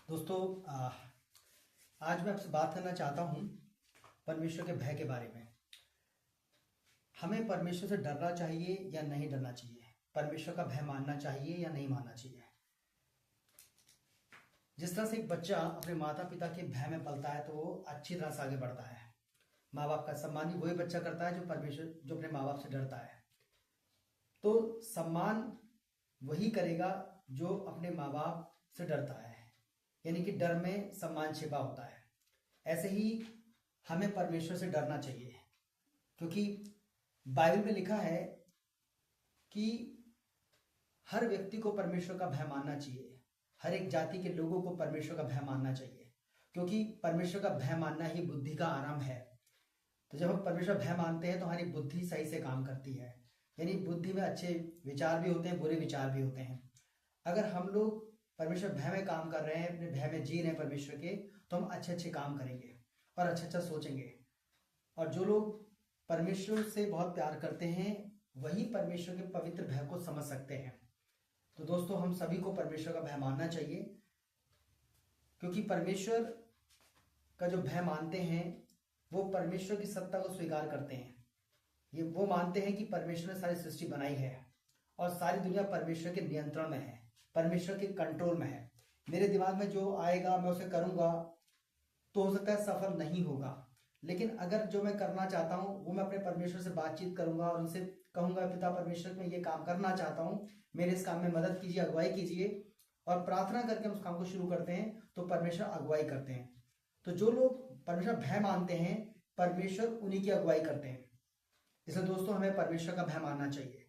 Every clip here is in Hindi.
दोस्तों आज मैं आपसे बात करना चाहता हूँ परमेश्वर के भय के बारे में। हमें परमेश्वर से डरना चाहिए या नहीं डरना चाहिए? परमेश्वर का भय मानना चाहिए या नहीं मानना चाहिए? जिस तरह से एक बच्चा अपने माता पिता के भय में पलता है तो वो अच्छी तरह से आगे बढ़ता है। माँ बाप का सम्मान भी वही बच्चा करता है जो अपने माँ बाप से डरता है। तो सम्मान वही करेगा जो अपने माँ बाप से डरता है, यानी कि डर में सम्मान छिपा होता है। ऐसे ही हमें परमेश्वर से डरना चाहिए, क्योंकि बाइबल में लिखा है कि हर व्यक्ति को परमेश्वर का भय मानना चाहिए। हर एक जाति के लोगों को परमेश्वर का भय मानना चाहिए, क्योंकि परमेश्वर का भय मानना ही बुद्धि का आरंभ है। तो जब हम परमेश्वर भय मानते हैं तो हमारी बुद्धि सही से काम करती है, यानी बुद्धि में अच्छे विचार भी होते हैं, बुरे विचार भी होते हैं। अगर हम लोग परमेश्वर भय में काम कर रहे हैं, अपने भय में जी रहे हैं परमेश्वर के, तो हम अच्छे अच्छे काम करेंगे और अच्छा अच्छा सोचेंगे। और जो लोग परमेश्वर से बहुत प्यार करते हैं वही परमेश्वर के पवित्र भय को समझ सकते हैं। तो दोस्तों, हम सभी को परमेश्वर का भय मानना चाहिए, क्योंकि परमेश्वर का जो भय मानते हैं वो परमेश्वर की सत्ता को स्वीकार करते हैं। ये वो मानते हैं कि परमेश्वर ने सारी सृष्टि बनाई है और सारी दुनिया परमेश्वर के नियंत्रण में है, परमेश्वर के कंट्रोल में है। मेरे दिमाग में जो आएगा मैं उसे करूंगा, तो हो सकता है सफल नहीं होगा, लेकिन अगर जो मैं करना चाहता हूँ वो मैं अपने परमेश्वर से बातचीत करूंगा और उनसे कहूंगा, पिता परमेश्वर, मैं ये काम करना चाहता हूँ, मेरे इस काम में मदद कीजिए, अगुवाई कीजिए, और प्रार्थना करके हम उस काम को शुरू करते हैं तो परमेश्वर अगुवाई करते हैं। तो जो लोग परमेश्वर भय मानते हैं, परमेश्वर उन्हीं की अगुवाई करते हैं। इसलिए दोस्तों, हमें परमेश्वर का भय मानना चाहिए।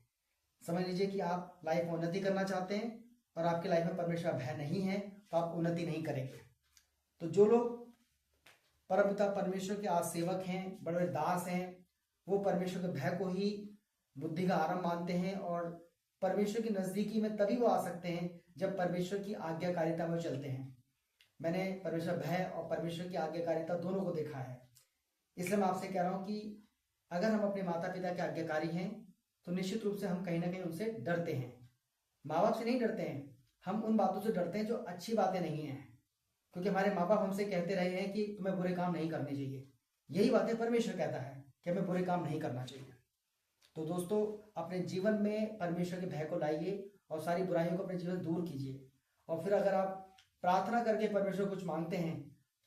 समझ लीजिए कि आप लाइफ में उन्नति करना चाहते हैं और आपकी लाइफ में परमेश्वर का भय नहीं है तो आप उन्नति नहीं करेंगे। तो जो लोग परमपिता परमेश्वर के आज सेवक हैं, बड़े बड़े दास हैं, वो परमेश्वर के भय को ही बुद्धि का आरंभ मानते हैं और परमेश्वर की नजदीकी में तभी वो आ सकते हैं जब परमेश्वर की आज्ञाकारिता में चलते हैं। मैंने परमेश्वर भय और परमेश्वर की आज्ञाकारिता दोनों को देखा है। इसलिए मैं आपसे कह रहा हूँ कि अगर हम अपने माता पिता के आज्ञाकारी हैं तो निश्चित रूप से हम कहीं ना कहीं उनसे डरते हैं। माँ बाप से नहीं डरते हैं, हम उन बातों से डरते हैं जो अच्छी बातें नहीं हैं, क्योंकि हमारे माँ बाप हमसे कहते रहे हैं कि तुम्हें बुरे काम नहीं करने चाहिए। यही बातें परमेश्वर कहता है कि हमें बुरे काम नहीं करना चाहिए। तो दोस्तों, अपने जीवन में परमेश्वर के भय को लाइए और सारी बुराइयों को अपने जीवन से दूर कीजिए। और फिर अगर आप प्रार्थना करके परमेश्वर कुछ मांगते हैं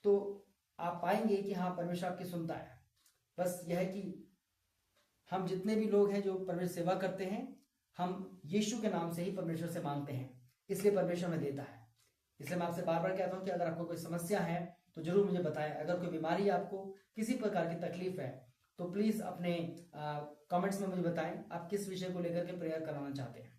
तो आप पाएंगे कि हाँ, परमेश्वर आपकी सुनता है। बस यह है कि हम जितने भी लोग हैं जो परमेश्वर सेवा करते हैं, हम यीशु के नाम से ही परमेश्वर से मांगते हैं, इसलिए परमेश्वर हमें देता है। इसलिए मैं आपसे बार बार कहता हूँ कि अगर आपको कोई समस्या है तो जरूर मुझे बताएं। अगर कोई बीमारी है, आपको किसी प्रकार की तकलीफ है, तो प्लीज अपने कमेंट्स में मुझे बताएं आप किस विषय को लेकर के प्रेयर कराना चाहते हैं।